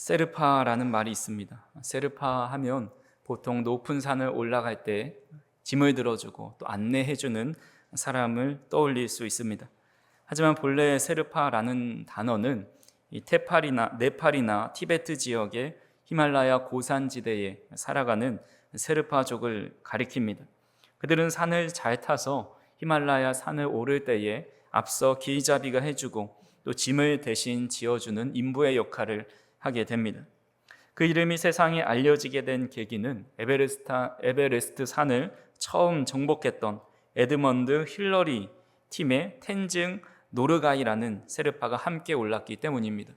세르파라는 말이 있습니다. 세르파 하면 보통 높은 산을 올라갈 때 짐을 들어주고 또 안내해주는 사람을 떠올릴 수 있습니다. 하지만 본래 세르파라는 단어는 이 네팔이나 티베트 지역의 히말라야 고산지대에 살아가는 세르파족을 가리킵니다. 그들은 산을 잘 타서 히말라야 산을 오를 때에 앞서 길잡이가 해주고 또 짐을 대신 지어주는 인부의 역할을 하게 됩니다. 그 이름이 세상에 알려지게 된 계기는 에베레스트 산을 처음 정복했던 에드먼드 힐러리 팀의 텐증 노르가이라는 세르파가 함께 올랐기 때문입니다.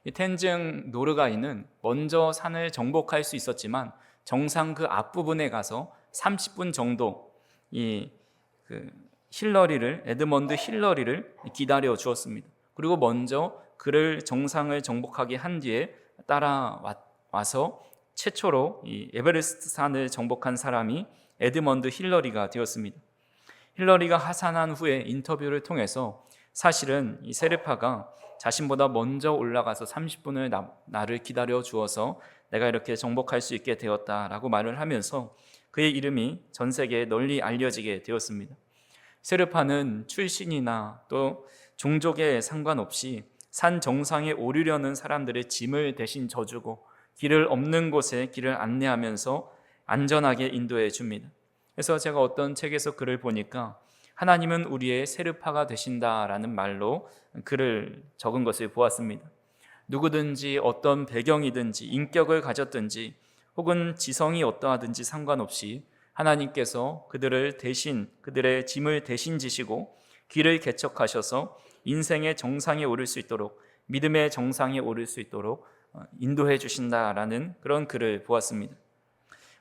이 텐증 노르가이는 먼저 산을 정복할 수 있었지만 정상 그 앞부분에 가서 30분 정도 에드먼드 힐러리를 기다려 주었습니다. 그리고 먼저 그를 정상을 정복하게 한 뒤에 따라와서 최초로 이 에베레스트 산을 정복한 사람이 에드먼드 힐러리가 되었습니다. 힐러리가 하산한 후에 인터뷰를 통해서 사실은 이 세르파가 자신보다 먼저 올라가서 30분을 나를 기다려 주어서 내가 이렇게 정복할 수 있게 되었다라고 말을 하면서 그의 이름이 전 세계에 널리 알려지게 되었습니다. 세르파는 출신이나 또 종족에 상관없이 산 정상에 오르려는 사람들의 짐을 대신 져주고 길을 없는 곳에 길을 안내하면서 안전하게 인도해 줍니다. 그래서 제가 어떤 책에서 글을 보니까 하나님은 우리의 세르파가 되신다라는 말로 글을 적은 것을 보았습니다. 누구든지 어떤 배경이든지 인격을 가졌든지 혹은 지성이 어떠하든지 상관없이 하나님께서 그들의 짐을 대신 지시고 길을 개척하셔서 인생의 정상에 오를 수 있도록, 믿음의 정상에 오를 수 있도록 인도해 주신다라는 그런 글을 보았습니다.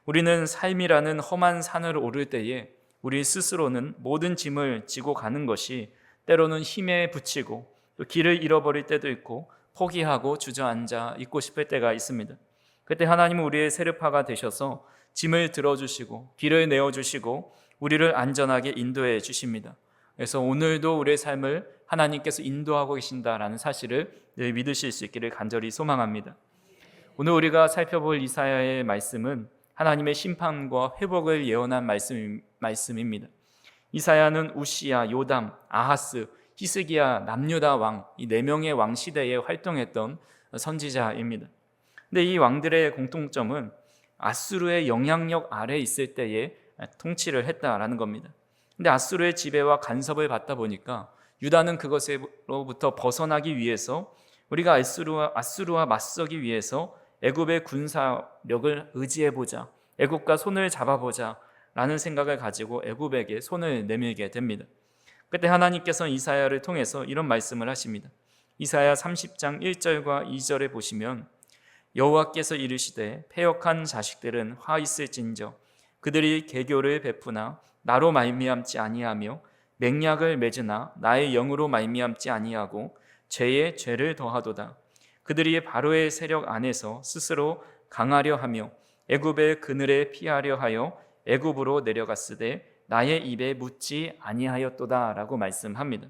우리는 삶이라는 험한 산을 오를 때에 우리 스스로는 모든 짐을 지고 가는 것이 때로는 힘에 부치고 또 길을 잃어버릴 때도 있고 포기하고 주저앉아 있고 싶을 때가 있습니다. 그때 하나님은 우리의 세르파가 되셔서 짐을 들어주시고 길을 내어주시고 우리를 안전하게 인도해 주십니다. 그래서 오늘도 우리의 삶을 하나님께서 인도하고 계신다라는 사실을 늘 믿으실 수 있기를 간절히 소망합니다. 오늘 우리가 살펴볼 이사야의 말씀은 하나님의 심판과 회복을 예언한 말씀입니다. 이사야는 우시야, 요담, 아하스, 히스기야, 남유다 왕, 이 4명의 왕 시대에 활동했던 선지자입니다. 근데 이 왕들의 공통점은 아수르의 영향력 아래에 있을 때에 통치를 했다라는 겁니다. 근데 아수르의 지배와 간섭을 받다 보니까 유다는 그것으로부터 벗어나기 위해서 우리가 아수르와 맞서기 위해서 애굽의 군사력을 의지해보자, 애굽과 손을 잡아보자 라는 생각을 가지고 애굽에게 손을 내밀게 됩니다. 그때 하나님께서 이사야를 통해서 이런 말씀을 하십니다. 이사야 30장 1절과 2절에 보시면 여호와께서 이르시되 패역한 자식들은 화 있을진저 그들이 계교를 베푸나 나로 말미암지 아니하며 맹약을 맺으나 나의 영으로 말미암지 아니하고 죄에 죄를 더하도다. 그들이 바로의 세력 안에서 스스로 강하려 하며 애굽의 그늘에 피하려 하여 애굽으로 내려갔으되 나의 입에 묻지 아니하였도다라고 말씀합니다.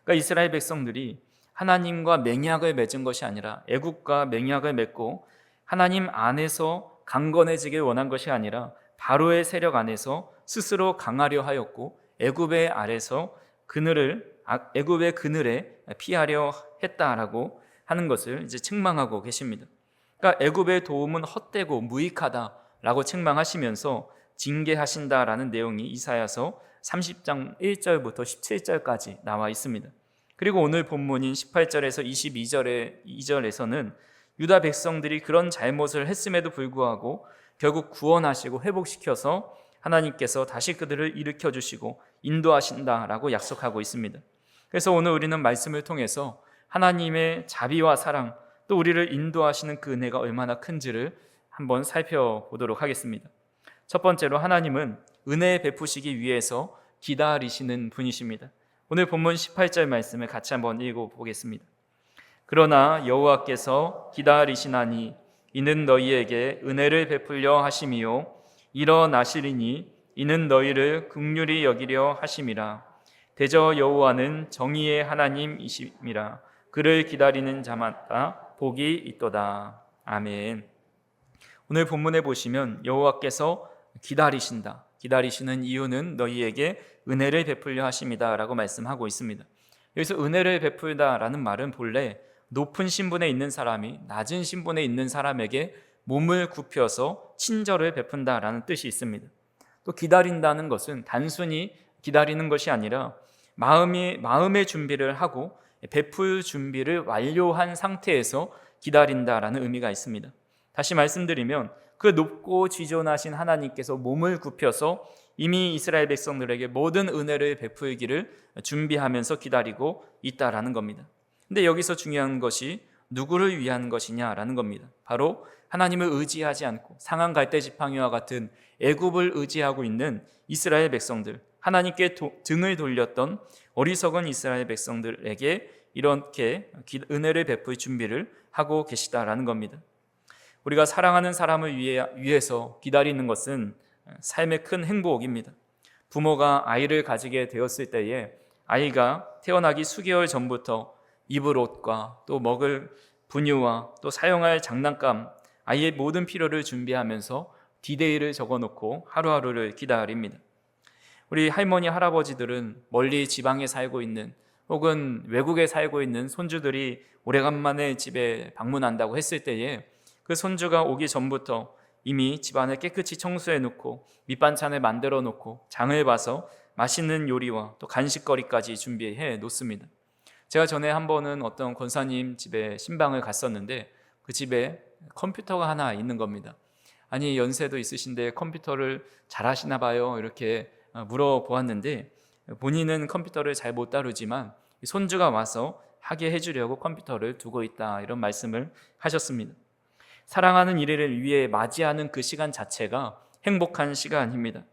그러니까 이스라엘 백성들이 하나님과 맹약을 맺은 것이 아니라 애굽과 맹약을 맺고 하나님 안에서 강건해지길 원한 것이 아니라 바로의 세력 안에서 스스로 강하려 하였고 애굽의 그늘에 피하려 했다라고 하는 것을 이제 책망하고 계십니다. 그러니까 애굽의 도움은 헛되고 무익하다라고 책망하시면서 징계하신다라는 내용이 이사야서 30장 1절부터 17절까지 나와 있습니다. 그리고 오늘 본문인 18절에서 22절에서는 유다 백성들이 그런 잘못을 했음에도 불구하고 결국 구원하시고 회복시켜서 하나님께서 다시 그들을 일으켜 주시고 인도하신다라고 약속하고 있습니다. 그래서 오늘 우리는 말씀을 통해서 하나님의 자비와 사랑 또 우리를 인도하시는 그 은혜가 얼마나 큰지를 한번 살펴보도록 하겠습니다. 첫 번째로 하나님은 은혜 베푸시기 위해서 기다리시는 분이십니다. 오늘 본문 18절 말씀을 같이 한번 읽어보겠습니다. 그러나 여호와께서 기다리시나니 이는 너희에게 은혜를 베풀려 하심이요 일어나시리니 이는 너희를 긍휼히 여기려 하심이라. 대저 여호와는 정의의 하나님이심이라. 그를 기다리는 자마다 복이 있도다. 아멘. 오늘 본문에 보시면 여호와께서 기다리신다. 기다리시는 이유는 너희에게 은혜를 베풀려 하심이다 라고 말씀하고 있습니다. 여기서 은혜를 베풀다라는 말은 본래 높은 신분에 있는 사람이 낮은 신분에 있는 사람에게 몸을 굽혀서 친절을 베푼다라는 뜻이 있습니다. 또 기다린다는 것은 단순히 기다리는 것이 아니라 마음의 준비를 하고 베풀 준비를 완료한 상태에서 기다린다라는 의미가 있습니다. 다시 말씀드리면 그 높고 지존하신 하나님께서 몸을 굽혀서 이미 이스라엘 백성들에게 모든 은혜를 베풀기를 준비하면서 기다리고 있다라는 겁니다. 근데 여기서 중요한 것이 누구를 위한 것이냐라는 겁니다. 바로 하나님을 의지하지 않고 상한 갈대 지팡이와 같은 애굽을 의지하고 있는 이스라엘 백성들, 하나님께 등을 돌렸던 어리석은 이스라엘 백성들에게 이렇게 은혜를 베풀 준비를 하고 계시다라는 겁니다. 우리가 사랑하는 사람을 위해서 기다리는 것은 삶의 큰 행복입니다. 부모가 아이를 가지게 되었을 때에 아이가 태어나기 수개월 전부터 입을 옷과 또 먹을 분유와 또 사용할 장난감, 아이의 모든 필요를 준비하면서 디데이를 적어놓고 하루하루를 기다립니다. 우리 할머니, 할아버지들은 멀리 지방에 살고 있는 혹은 외국에 살고 있는 손주들이 오래간만에 집에 방문한다고 했을 때에 그 손주가 오기 전부터 이미 집안을 깨끗이 청소해 놓고 밑반찬을 만들어 놓고 장을 봐서 맛있는 요리와 또 간식거리까지 준비해 놓습니다. 제가 전에 한 번은 어떤 권사님 집에 신방을 갔었는데 그 집에 컴퓨터가 하나 있는 겁니다. 아니 연세도 있으신데 컴퓨터를 잘 하시나 봐요 이렇게 물어보았는데 본인은 컴퓨터를 잘 못 다루지만 손주가 와서 하게 해주려고 컴퓨터를 두고 있다 이런 말씀을 하셨습니다. 사랑하는 이를 위해 맞이하는 그 시간 자체가 행복한 시간입니다.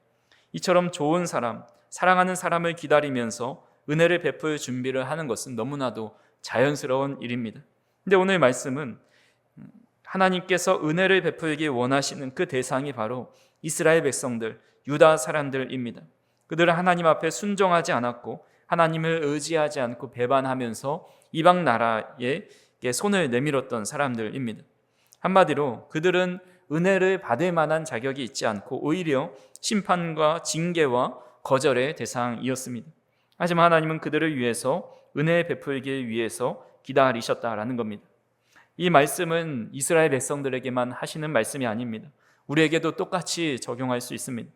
이처럼 좋은 사람, 사랑하는 사람을 기다리면서 은혜를 베풀 준비를 하는 것은 너무나도 자연스러운 일입니다. 근데 오늘 말씀은 하나님께서 은혜를 베풀기 원하시는 그 대상이 바로 이스라엘 백성들, 유다 사람들입니다. 그들은 하나님 앞에 순종하지 않았고 하나님을 의지하지 않고 배반하면서 이방 나라에 손을 내밀었던 사람들입니다. 한마디로 그들은 은혜를 받을 만한 자격이 있지 않고 오히려 심판과 징계와 거절의 대상이었습니다. 하지만 하나님은 그들을 위해서 은혜 베풀기 위해서 기다리셨다라는 겁니다. 이 말씀은 이스라엘 백성들에게만 하시는 말씀이 아닙니다. 우리에게도 똑같이 적용할 수 있습니다.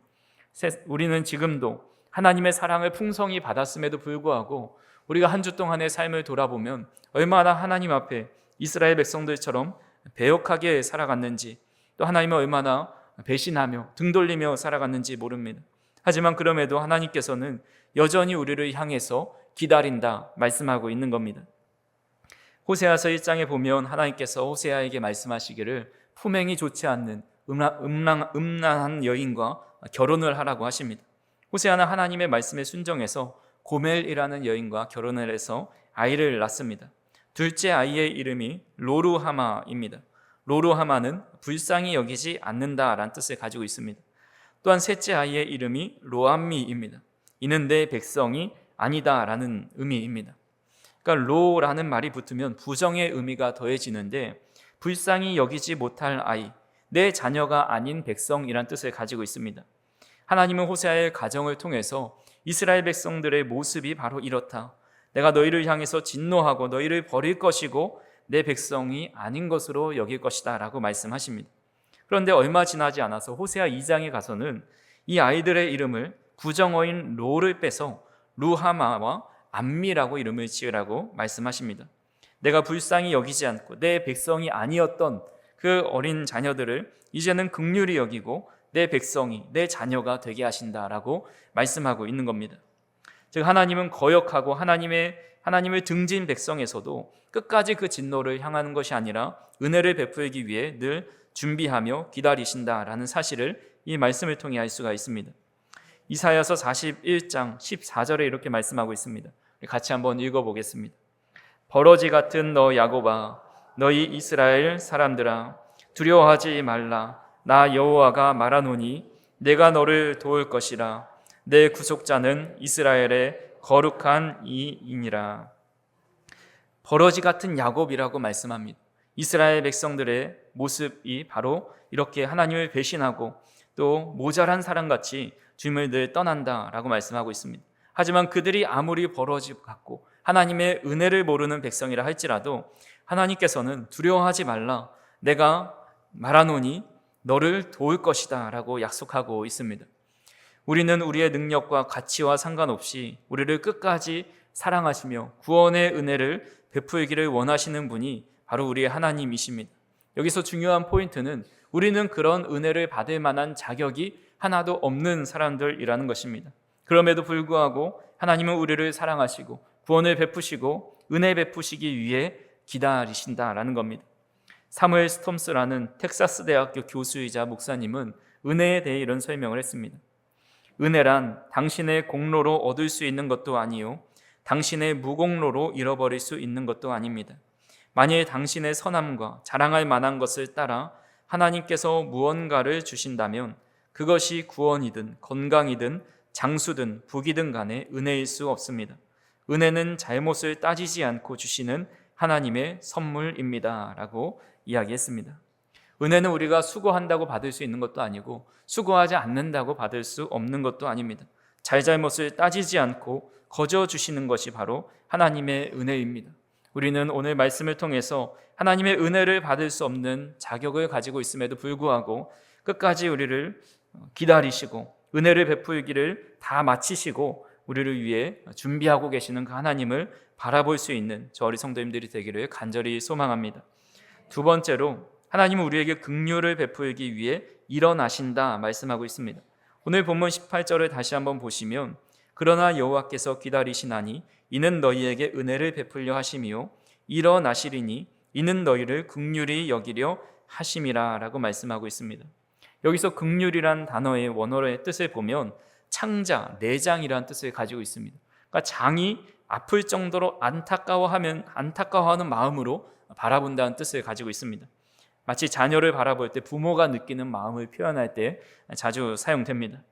우리는 지금도 하나님의 사랑을 풍성히 받았음에도 불구하고 우리가 한 주 동안의 삶을 돌아보면 얼마나 하나님 앞에 이스라엘 백성들처럼 배역하게 살아갔는지 또 하나님을 얼마나 배신하며 등 돌리며 살아갔는지 모릅니다. 하지만 그럼에도 하나님께서는 여전히 우리를 향해서 기다린다 말씀하고 있는 겁니다. 호세아서 1장에 보면 하나님께서 호세아에게 말씀하시기를 품행이 좋지 않는 음란한 여인과 결혼을 하라고 하십니다. 호세아는 하나님의 말씀에 순종해서 고멜이라는 여인과 결혼을 해서 아이를 낳습니다. 둘째 아이의 이름이 로루하마입니다. 로루하마는 불쌍히 여기지 않는다라는 뜻을 가지고 있습니다. 또한 셋째 아이의 이름이 로암미입니다. 이는 내 백성이 아니다라는 의미입니다. 그러니까 로라는 말이 붙으면 부정의 의미가 더해지는데 불쌍히 여기지 못할 아이, 내 자녀가 아닌 백성이란 뜻을 가지고 있습니다. 하나님은 호세아의 가정을 통해서 이스라엘 백성들의 모습이 바로 이렇다. 내가 너희를 향해서 진노하고 너희를 버릴 것이고 내 백성이 아닌 것으로 여길 것이다 라고 말씀하십니다. 그런데 얼마 지나지 않아서 호세아 2장에 가서는 이 아이들의 이름을 부정어인 로를 빼서 루하마와 암미라고 이름을 지으라고 말씀하십니다. 내가 불쌍히 여기지 않고 내 백성이 아니었던 그 어린 자녀들을 이제는 긍휼히 여기고 내 백성이 내 자녀가 되게 하신다라고 말씀하고 있는 겁니다. 즉 하나님은 거역하고 하나님을 등진 백성에서도 끝까지 그 진노를 향하는 것이 아니라 은혜를 베풀기 위해 늘 준비하며 기다리신다라는 사실을 이 말씀을 통해 알 수가 있습니다. 이사야서 41장 14절에 이렇게 말씀하고 있습니다. 같이 한번 읽어보겠습니다. 버러지 같은 너 야곱아, 너희 이스라엘 사람들아, 두려워하지 말라. 나 여호와가 말하노니 내가 너를 도울 것이라. 내 구속자는 이스라엘의 거룩한 이이니라. 버러지 같은 야곱이라고 말씀합니다. 이스라엘 백성들의 모습이 바로 이렇게 하나님을 배신하고 또 모자란 사람같이 주님을 늘 떠난다라고 말씀하고 있습니다. 하지만 그들이 아무리 벌어지고 갖고 하나님의 은혜를 모르는 백성이라 할지라도 하나님께서는 두려워하지 말라, 내가 말하노니 너를 도울 것이다 라고 약속하고 있습니다. 우리는 우리의 능력과 가치와 상관없이 우리를 끝까지 사랑하시며 구원의 은혜를 베풀기를 원하시는 분이 바로 우리의 하나님이십니다. 여기서 중요한 포인트는 우리는 그런 은혜를 받을 만한 자격이 하나도 없는 사람들이라는 것입니다. 그럼에도 불구하고 하나님은 우리를 사랑하시고 구원을 베푸시고 은혜 베푸시기 위해 기다리신다라는 겁니다. 사무엘 스톰스라는 텍사스 대학교 교수이자 목사님은 은혜에 대해 이런 설명을 했습니다. 은혜란 당신의 공로로 얻을 수 있는 것도 아니요 당신의 무공로로 잃어버릴 수 있는 것도 아닙니다. 만일 당신의 선함과 자랑할 만한 것을 따라 하나님께서 무언가를 주신다면 그것이 구원이든 건강이든 장수든 부귀든 간에 은혜일 수 없습니다. 은혜는 잘못을 따지지 않고 주시는 하나님의 선물입니다 라고 이야기했습니다. 은혜는 우리가 수고한다고 받을 수 있는 것도 아니고 수고하지 않는다고 받을 수 없는 것도 아닙니다. 잘잘못을 따지지 않고 거저 주시는 것이 바로 하나님의 은혜입니다. 우리는 오늘 말씀을 통해서 하나님의 은혜를 받을 수 없는 자격을 가지고 있음에도 불구하고 끝까지 우리를 기다리시고 은혜를 베풀기를 다 마치시고 우리를 위해 준비하고 계시는 그 하나님을 바라볼 수 있는 저 어린 성도님들이 되기를 간절히 소망합니다. 두 번째로 하나님은 우리에게 긍휼을 베풀기 위해 일어나신다 말씀하고 있습니다. 오늘 본문 18절을 다시 한번 보시면 그러나 여호와께서 기다리시나니 이는 너희에게 은혜를 베풀려 하심이요 일어나시리니 이는 너희를 긍휼히 여기려 하심이라 라고 말씀하고 있습니다. 여기서 긍휼이란 단어의 원어의 뜻을 보면 창자, 내장이라는 뜻을 가지고 있습니다. 그러니까 장이 아플 정도로 안타까워하는 마음으로 바라본다는 뜻을 가지고 있습니다. 마치 자녀를 바라볼 때 부모가 느끼는 마음을 표현할 때 자주 사용됩니다.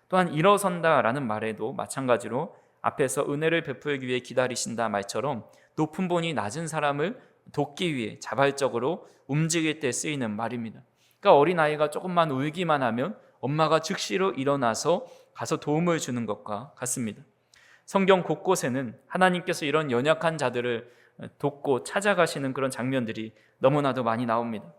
또한 일어선다라는 말에도 마찬가지로 앞에서 은혜를 베풀기 위해 기다리신다 말처럼 높은 분이 낮은 사람을 돕기 위해 자발적으로 움직일 때 쓰이는 말입니다. 그러니까 어린아이가 조금만 울기만 하면 엄마가 즉시로 일어나서 가서 도움을 주는 것과 같습니다. 성경 곳곳에는 하나님께서 이런 연약한 자들을 돕고 찾아가시는 그런 장면들이 너무나도 많이 나옵니다.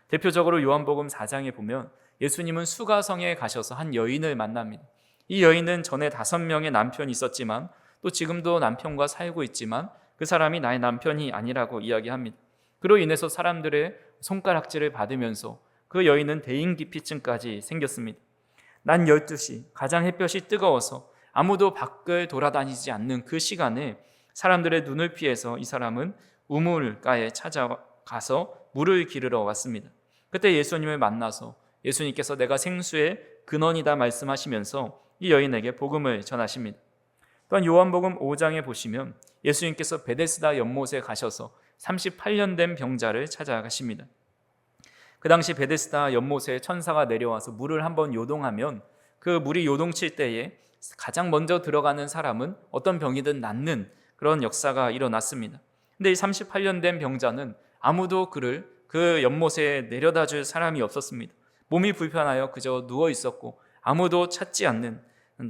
대표적으로 요한복음 4장에 보면 예수님은 수가성에 가셔서 한 여인을 만납니다. 이 여인은 전에 5명의 남편이 있었지만 또 지금도 남편과 살고 있지만 그 사람이 나의 남편이 아니라고 이야기합니다. 그로 인해서 사람들의 손가락질을 받으면서 그 여인은 대인기피증까지 생겼습니다. 낮 12시 가장 햇볕이 뜨거워서 아무도 밖을 돌아다니지 않는 그 시간에 사람들의 눈을 피해서 이 사람은 우물가에 찾아가서 물을 기르러 왔습니다. 그때 예수님을 만나서 예수님께서 내가 생수의 근원이다 말씀하시면서 이 여인에게 복음을 전하십니다. 또한 요한복음 5장에 보시면 예수님께서 베데스다 연못에 가셔서 38년 된 병자를 찾아가십니다. 그 당시 베데스다 연못에 천사가 내려와서 물을 한번 요동하면 그 물이 요동칠 때에 가장 먼저 들어가는 사람은 어떤 병이든 낫는 그런 역사가 일어났습니다. 근데 이 38년 된 병자는 아무도 그를 그 연못에 내려다 줄 사람이 없었습니다. 몸이 불편하여 그저 누워 있었고 아무도 찾지 않는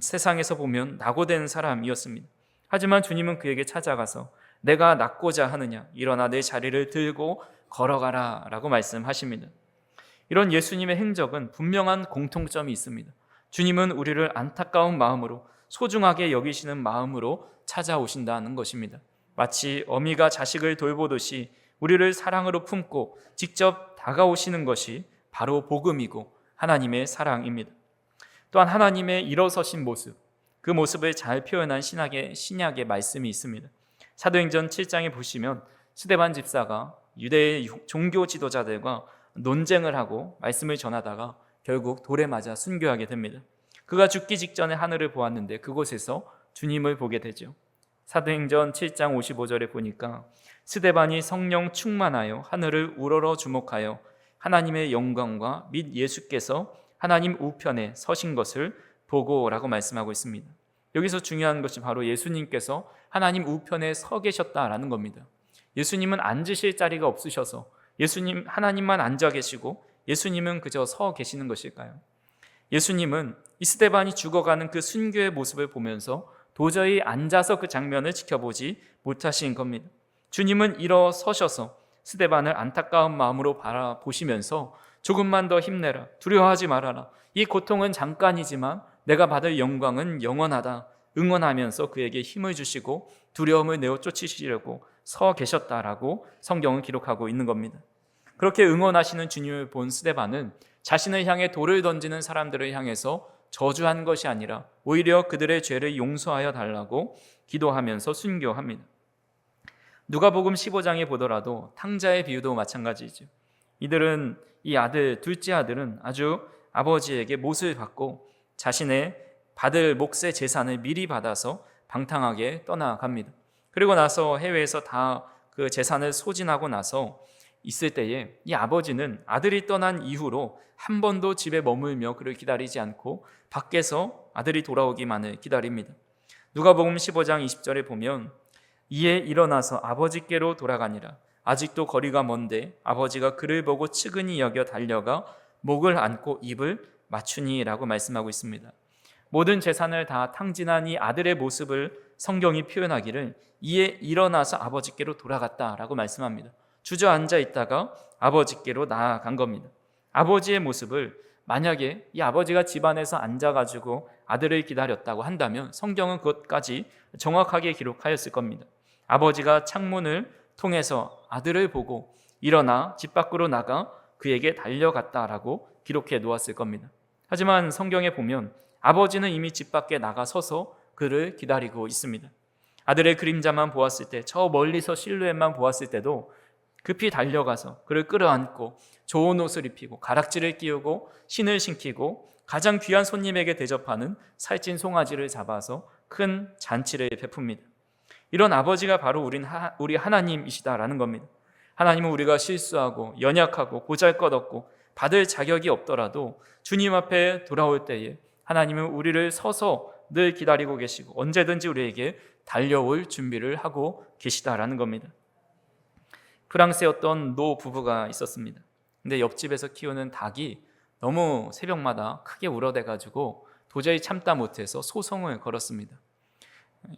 세상에서 보면 낙오된 사람이었습니다. 하지만 주님은 그에게 찾아가서 내가 낫고자 하느냐 일어나 내 자리를 들고 걸어가라 라고 말씀하십니다. 이런 예수님의 행적은 분명한 공통점이 있습니다. 주님은 우리를 안타까운 마음으로 소중하게 여기시는 마음으로 찾아오신다는 것입니다. 마치 어미가 자식을 돌보듯이 우리를 사랑으로 품고 직접 다가오시는 것이 바로 복음이고 하나님의 사랑입니다. 또한 하나님의 일어서신 모습, 그 모습을 잘 표현한 신약의 말씀이 있습니다. 사도행전 7장에 보시면 스데반 집사가 유대의 종교 지도자들과 논쟁을 하고 말씀을 전하다가 결국 돌에 맞아 순교하게 됩니다. 그가 죽기 직전에 하늘을 보았는데 그곳에서 주님을 보게 되죠. 사도행전 7장 55절에 보니까 스데반이 성령 충만하여 하늘을 우러러 주목하여 하나님의 영광과 및 예수께서 하나님 우편에 서신 것을 보고라고 말씀하고 있습니다. 여기서 중요한 것이 바로 예수님께서 하나님 우편에 서 계셨다라는 겁니다. 예수님은 앉으실 자리가 없으셔서 예수님 하나님만 앉아 계시고 예수님은 그저 서 계시는 것일까요? 예수님은 이 스데반이 죽어가는 그 순교의 모습을 보면서 도저히 앉아서 그 장면을 지켜보지 못하신 겁니다. 주님은 일어서셔서 스데반을 안타까운 마음으로 바라보시면서 조금만 더 힘내라, 두려워하지 말아라, 이 고통은 잠깐이지만 내가 받을 영광은 영원하다 응원하면서 그에게 힘을 주시고 두려움을 내어 쫓으시려고 서 계셨다라고 성경은 기록하고 있는 겁니다. 그렇게 응원하시는 주님을 본 스데반은 자신을 향해 돌을 던지는 사람들을 향해서 저주한 것이 아니라 오히려 그들의 죄를 용서하여 달라고 기도하면서 순교합니다. 누가복음 15장에 보더라도 탕자의 비유도 마찬가지죠. 이들은 이 아들, 둘째 아들은 아주 아버지에게 못을 받고 자신의 받을 몫의 재산을 미리 받아서 방탕하게 떠나갑니다. 그리고 나서 해외에서 다 그 재산을 소진하고 나서 있을 때에 이 아버지는 아들이 떠난 이후로 한 번도 집에 머물며 그를 기다리지 않고 밖에서 아들이 돌아오기만을 기다립니다. 누가복음 15장 20절에 보면 이에 일어나서 아버지께로 돌아가니라. 아직도 거리가 먼데 아버지가 그를 보고 측은히 여겨 달려가 목을 안고 입을 맞추니라고 말씀하고 있습니다. 모든 재산을 다 탕진한 이 아들의 모습을 성경이 표현하기를 이에 일어나서 아버지께로 돌아갔다라고 말씀합니다. 주저앉아 있다가 아버지께로 나아간 겁니다. 아버지의 모습을 만약에 이 아버지가 집안에서 앉아가지고 아들을 기다렸다고 한다면 성경은 그것까지 정확하게 기록하였을 겁니다. 아버지가 창문을 통해서 아들을 보고 일어나 집 밖으로 나가 그에게 달려갔다라고 기록해 놓았을 겁니다. 하지만 성경에 보면 아버지는 이미 집 밖에 나가서서 그를 기다리고 있습니다. 아들의 그림자만 보았을 때, 저 멀리서 실루엣만 보았을 때도 급히 달려가서 그를 끌어안고 좋은 옷을 입히고 가락지를 끼우고 신을 신기고 가장 귀한 손님에게 대접하는 살찐 송아지를 잡아서 큰 잔치를 베풉니다. 이런 아버지가 바로 우리 하나님이시다라는 겁니다. 하나님은 우리가 실수하고 연약하고 보잘것없고 받을 자격이 없더라도 주님 앞에 돌아올 때에 하나님은 우리를 서서 늘 기다리고 계시고 언제든지 우리에게 달려올 준비를 하고 계시다라는 겁니다. 프랑스에 어떤 노 부부가 있었습니다. 근데 옆집에서 키우는 닭이 너무 새벽마다 크게 울어대가지고 도저히 참다 못해서 소송을 걸었습니다.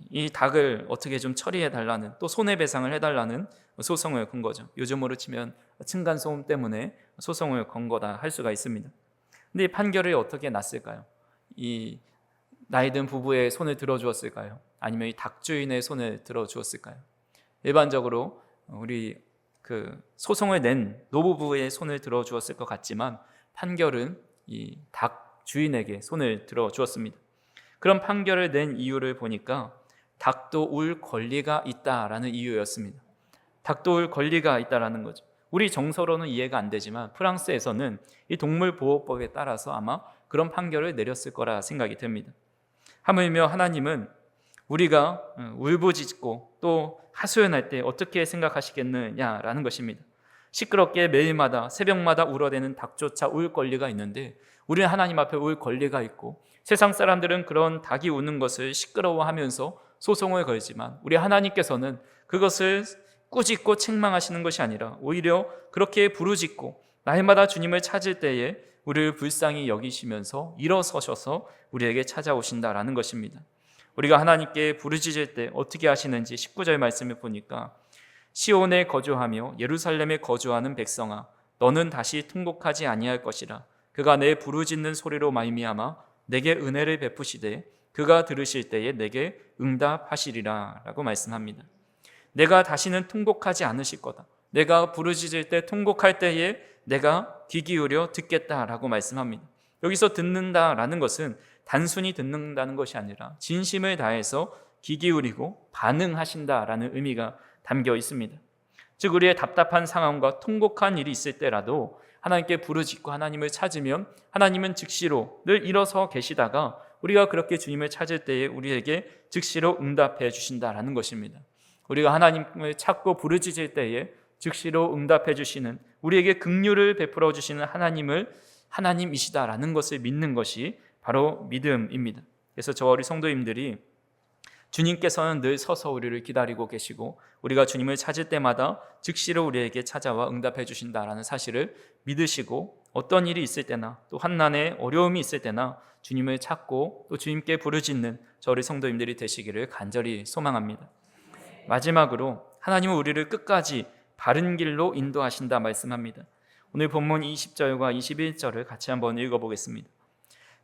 이 닭을 어떻게 좀 처리해달라는, 또 손해배상을 해달라는 소송을 건 거죠. 요즘으로 치면 층간소음 때문에 소송을 건 거다 할 수가 있습니다. 근데 이 판결을 어떻게 났을까요? 이 나이든 부부의 손을 들어주었을까요? 아니면 이 닭주인의 손을 들어주었을까요? 일반적으로 우리 그 소송을 낸 노부부의 손을 들어주었을 것 같지만 판결은 이 닭 주인에게 손을 들어주었습니다. 그런 판결을 낸 이유를 보니까 닭도 울 권리가 있다라는 이유였습니다. 닭도 울 권리가 있다라는 거죠. 우리 정서로는 이해가 안 되지만 프랑스에서는 이 동물보호법에 따라서 아마 그런 판결을 내렸을 거라 생각이 됩니다. 하물며 하나님은 우리가 울부짖고 또 하소연할 때 어떻게 생각하시겠느냐라는 것입니다. 시끄럽게 매일마다 새벽마다 울어대는 닭조차 울 권리가 있는데 우리는 하나님 앞에 울 권리가 있고, 세상 사람들은 그런 닭이 우는 것을 시끄러워하면서 소송을 걸지만 우리 하나님께서는 그것을 꾸짖고 책망하시는 것이 아니라 오히려 그렇게 부르짖고 날마다 주님을 찾을 때에 우리를 불쌍히 여기시면서 일어서셔서 우리에게 찾아오신다라는 것입니다. 우리가 하나님께 부르짖을 때 어떻게 하시는지 19절 말씀을 보니까 시온에 거주하며 예루살렘에 거주하는 백성아, 너는 다시 통곡하지 아니할 것이라. 그가 내 부르짖는 소리로 말미암아 내게 은혜를 베푸시되 그가 들으실 때에 내게 응답하시리라 라고 말씀합니다. 내가 다시는 통곡하지 않으실 거다. 내가 부르짖을 때 통곡할 때에 내가 귀 기울여 듣겠다라고 말씀합니다. 여기서 듣는다라는 것은 단순히 듣는다는 것이 아니라 진심을 다해서 귀 기울이고 반응하신다라는 의미가 담겨 있습니다. 즉 우리의 답답한 상황과 통곡한 일이 있을 때라도 하나님께 부르짖고 하나님을 찾으면 하나님은 즉시로 늘 일어서 계시다가 우리가 그렇게 주님을 찾을 때에 우리에게 즉시로 응답해 주신다라는 것입니다. 우리가 하나님을 찾고 부르짖을 때에 즉시로 응답해 주시는, 우리에게 긍휼을 베풀어 주시는 하나님을 하나님이시다라는 것을 믿는 것이 바로 믿음입니다. 그래서 저와 우리 성도님들이 주님께서는 늘 서서 우리를 기다리고 계시고 우리가 주님을 찾을 때마다 즉시로 우리에게 찾아와 응답해 주신다라는 사실을 믿으시고 어떤 일이 있을 때나 또 환난에 어려움이 있을 때나 주님을 찾고 또 주님께 부르짖는 저희 성도님들이 되시기를 간절히 소망합니다. 마지막으로 하나님은 우리를 끝까지 바른 길로 인도하신다 말씀합니다. 오늘 본문 20절과 21절을 같이 한번 읽어보겠습니다.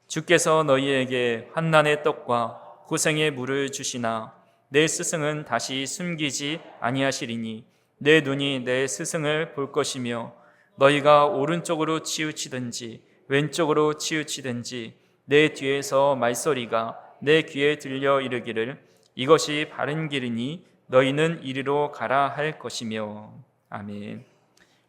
주께서 너희에게 환난의 떡과 고생의 물을 주시나 내 스승은 다시 숨기지 아니하시리니 내 눈이 내 스승을 볼 것이며 너희가 오른쪽으로 치우치든지 왼쪽으로 치우치든지 내 뒤에서 말소리가 내 귀에 들려 이르기를 이것이 바른 길이니 너희는 이리로 가라 할 것이며. 아멘.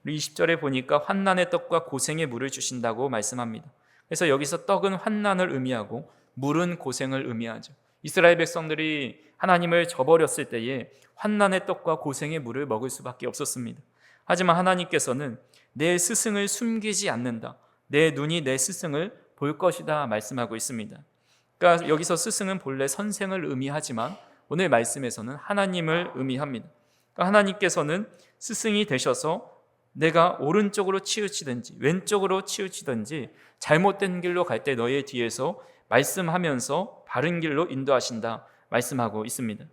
20절에 보니까 환난의 떡과 고생의 물을 주신다고 말씀합니다. 그래서 여기서 떡은 환난을 의미하고 물은 고생을 의미하죠. 이스라엘 백성들이 하나님을 저버렸을 때에 환난의 떡과 고생의 물을 먹을 수밖에 없었습니다. 하지만 하나님께서는 내 스승을 숨기지 않는다, 내 눈이 내 스승을 볼 것이다 말씀하고 있습니다. 그러니까 여기서 스승은 본래 선생을 의미하지만 오늘 말씀에서는 하나님을 의미합니다. 그러니까 하나님께서는 스승이 되셔서 내가 오른쪽으로 치우치든지 왼쪽으로 치우치든지 잘못된 길로 갈 때 너의 뒤에서 말씀하면서 바른 길로 인도하신다 말씀하고 있습니다.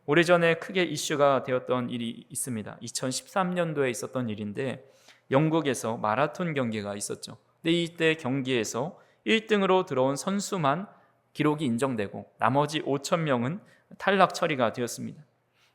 오래전에 크게 이슈가 되었던 일이 있습니다. 2013년도에 있었던 일인데 영국에서 마라톤 경기가 있었죠. 근데 이때 경기에서 1등으로 들어온 선수만 기록이 인정되고 나머지 5,000명은 탈락 처리가 되었습니다.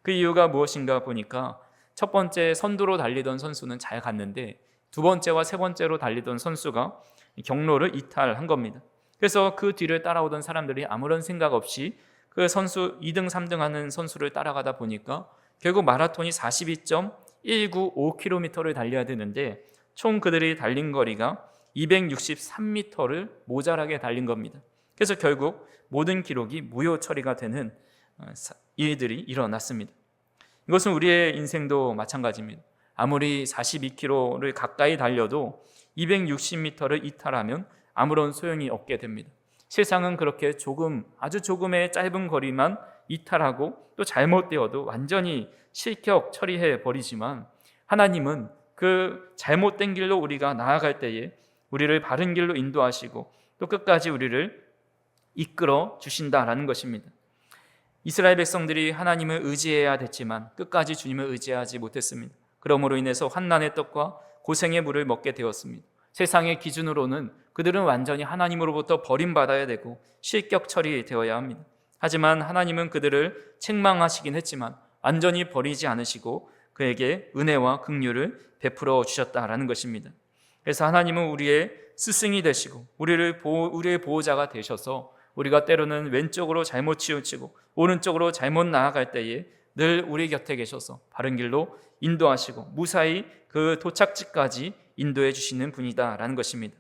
그 이유가 무엇인가 보니까 첫 번째 선두로 달리던 선수는 잘 갔는데 두 번째와 세 번째로 달리던 선수가 경로를 이탈한 겁니다. 그래서 그 뒤를 따라오던 사람들이 아무런 생각 없이 그 선수 2등, 3등 하는 선수를 따라가다 보니까 결국 마라톤이 42.195km를 달려야 되는데 총 그들이 달린 거리가 263m를 모자라게 달린 겁니다. 그래서 결국 모든 기록이 무효 처리가 되는 일들이 일어났습니다. 이것은 우리의 인생도 마찬가지입니다. 아무리 42km를 가까이 달려도 260m를 이탈하면 아무런 소용이 없게 됩니다. 세상은 그렇게 아주 조금의 짧은 거리만 이탈하고 또 잘못되어도 완전히 실격 처리해 버리지만 하나님은 그 잘못된 길로 우리가 나아갈 때에 우리를 바른 길로 인도하시고 또 끝까지 우리를 이끌어 주신다라는 것입니다. 이스라엘 백성들이 하나님을 의지해야 됐지만 끝까지 주님을 의지하지 못했습니다. 그러므로 인해서 환난의 떡과 고생의 물을 먹게 되었습니다. 세상의 기준으로는 그들은 완전히 하나님으로부터 버림받아야 되고 실격 처리되어야 합니다. 하지만 하나님은 그들을 책망하시긴 했지만 완전히 버리지 않으시고 그에게 은혜와 긍휼을 베풀어 주셨다라는 것입니다. 그래서 하나님은 우리의 스승이 되시고 우리의 보호자가 되셔서 우리가 때로는 왼쪽으로 잘못 치우치고 오른쪽으로 잘못 나아갈 때에 늘 우리 곁에 계셔서 바른 길로 인도하시고 무사히 그 도착지까지 인도해 주시는 분이다라는 것입니다.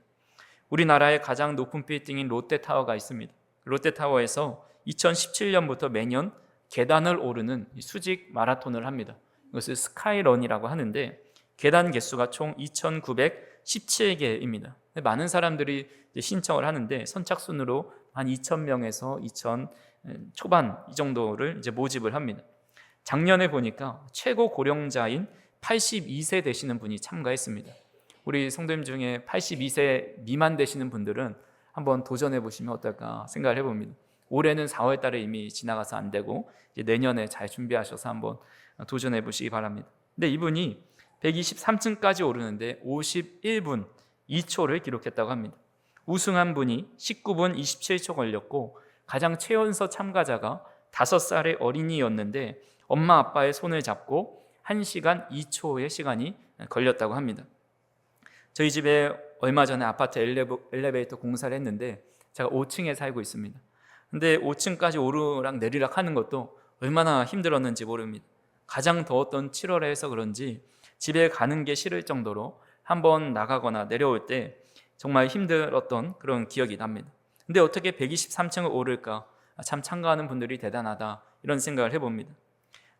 우리나라의 가장 높은 빌딩인 롯데타워가 있습니다. 롯데타워에서 2017년부터 매년 계단을 오르는 수직 마라톤을 합니다. 이것을 스카이런이라고 하는데 계단 개수가 총 2,917개입니다. 많은 사람들이 신청을 하는데 선착순으로 한 2,000명에서 2,000 초반 이 정도를 모집을 합니다. 작년에 보니까 최고 고령자인 82세 되시는 분이 참가했습니다. 우리 성도님 중에 82세 미만 되시는 분들은 한번 도전해 보시면 어떨까 생각을 해봅니다. 올해는 4월 달에 이미 지나가서 안 되고 이제 내년에 잘 준비하셔서 한번 도전해 보시기 바랍니다. 근데 이분이 123층까지 오르는데 51분 2초를 기록했다고 합니다. 우승한 분이 19분 27초 걸렸고 가장 최연소 참가자가 5살의 어린이였는데 엄마 아빠의 손을 잡고 1시간 2초의 시간이 걸렸다고 합니다. 저희 집에 얼마 전에 아파트 엘리베이터 공사를 했는데 제가 5층에 살고 있습니다. 근데 5층까지 오르락 내리락 하는 것도 얼마나 힘들었는지 모릅니다. 가장 더웠던 7월에 해서 그런지 집에 가는 게 싫을 정도로 한번 나가거나 내려올 때 정말 힘들었던 그런 기억이 납니다. 근데 어떻게 123층을 오를까? 참 참가하는 분들이 대단하다 이런 생각을 해봅니다.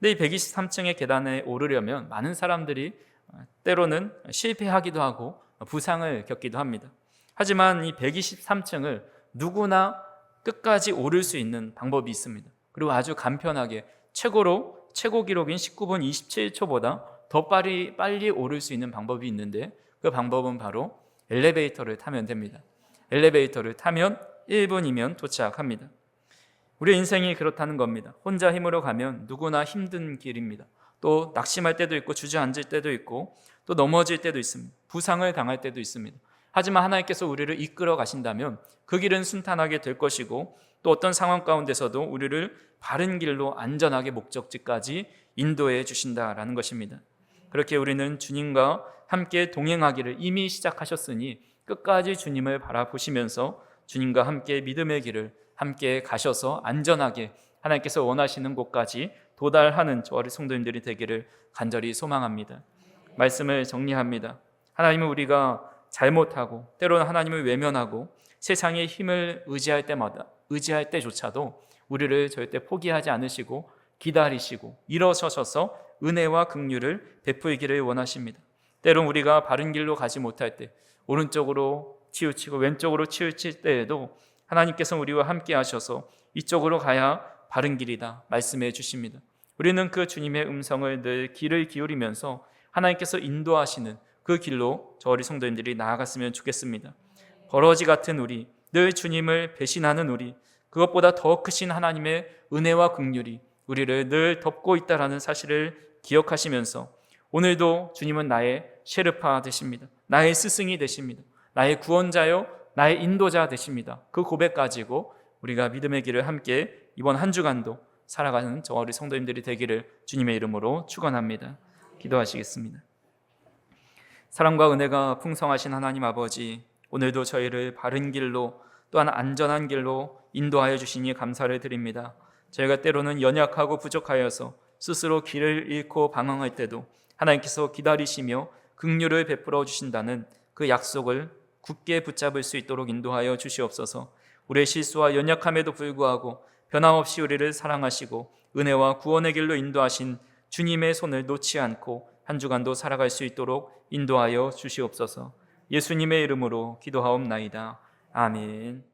근데 이 123층의 계단에 오르려면 많은 사람들이 때로는 실패하기도 하고 부상을 겪기도 합니다. 하지만 이 123층을 누구나 끝까지 오를 수 있는 방법이 있습니다. 그리고 아주 간편하게 최고 기록인 19분 27초보다 더 빨리 오를 수 있는 방법이 있는데, 그 방법은 바로 엘리베이터를 타면 됩니다. 엘리베이터를 타면 1분이면 도착합니다. 우리의 인생이 그렇다는 겁니다. 혼자 힘으로 가면 누구나 힘든 길입니다. 또 낙심할 때도 있고 주저앉을 때도 있고 또 넘어질 때도 있습니다. 부상을 당할 때도 있습니다. 하지만 하나님께서 우리를 이끌어 가신다면 그 길은 순탄하게 될 것이고, 또 어떤 상황 가운데서도 우리를 바른 길로 안전하게 목적지까지 인도해 주신다라는 것입니다. 그렇게 우리는 주님과 함께 동행하기를 이미 시작하셨으니 끝까지 주님을 바라보시면서 주님과 함께 믿음의 길을 함께 가셔서 안전하게 하나님께서 원하시는 곳까지 도달하는 저와 우리 성도님들이 되기를 간절히 소망합니다. 말씀을 정리합니다. 하나님은 우리가 잘못하고 때로는 하나님을 외면하고 세상의 힘을 의지할 때조차도 우리를 절대 포기하지 않으시고 기다리시고 일어서셔서 은혜와 긍휼을 베풀기를 원하십니다. 때론 우리가 바른 길로 가지 못할 때, 오른쪽으로 치우치고 왼쪽으로 치우칠 때에도 하나님께서 우리와 함께 하셔서 이쪽으로 가야 바른 길이다 말씀해 주십니다. 우리는 그 주님의 음성을 늘 귀를 기울이면서 하나님께서 인도하시는 그 길로 저 우리 성도님들이 나아갔으면 좋겠습니다. 버러지 같은 우리, 늘 주님을 배신하는 우리, 그것보다 더 크신 하나님의 은혜와 긍휼이 우리를 늘 덮고 있다는 사실을 기억하시면서 오늘도 주님은 나의 셰르파 되십니다. 나의 스승이 되십니다. 나의 구원자요, 나의 인도자 되십니다. 그 고백 가지고 우리가 믿음의 길을 함께 이번 한 주간도 살아가는 저와 우리 성도님들이 되기를 주님의 이름으로 축원합니다. 기도하시겠습니다. 사랑과 은혜가 풍성하신 하나님 아버지, 오늘도 저희를 바른 길로 또한 안전한 길로 인도하여 주시니 감사를 드립니다. 저희가 때로는 연약하고 부족하여서 스스로 길을 잃고 방황할 때도 하나님께서 기다리시며 긍휼을 베풀어 주신다는 그 약속을 굳게 붙잡을 수 있도록 인도하여 주시옵소서. 우리의 실수와 연약함에도 불구하고 변함없이 우리를 사랑하시고 은혜와 구원의 길로 인도하신 주님의 손을 놓지 않고 한 주간도 살아갈 수 있도록 인도하여 주시옵소서. 예수님의 이름으로 기도하옵나이다. 아멘.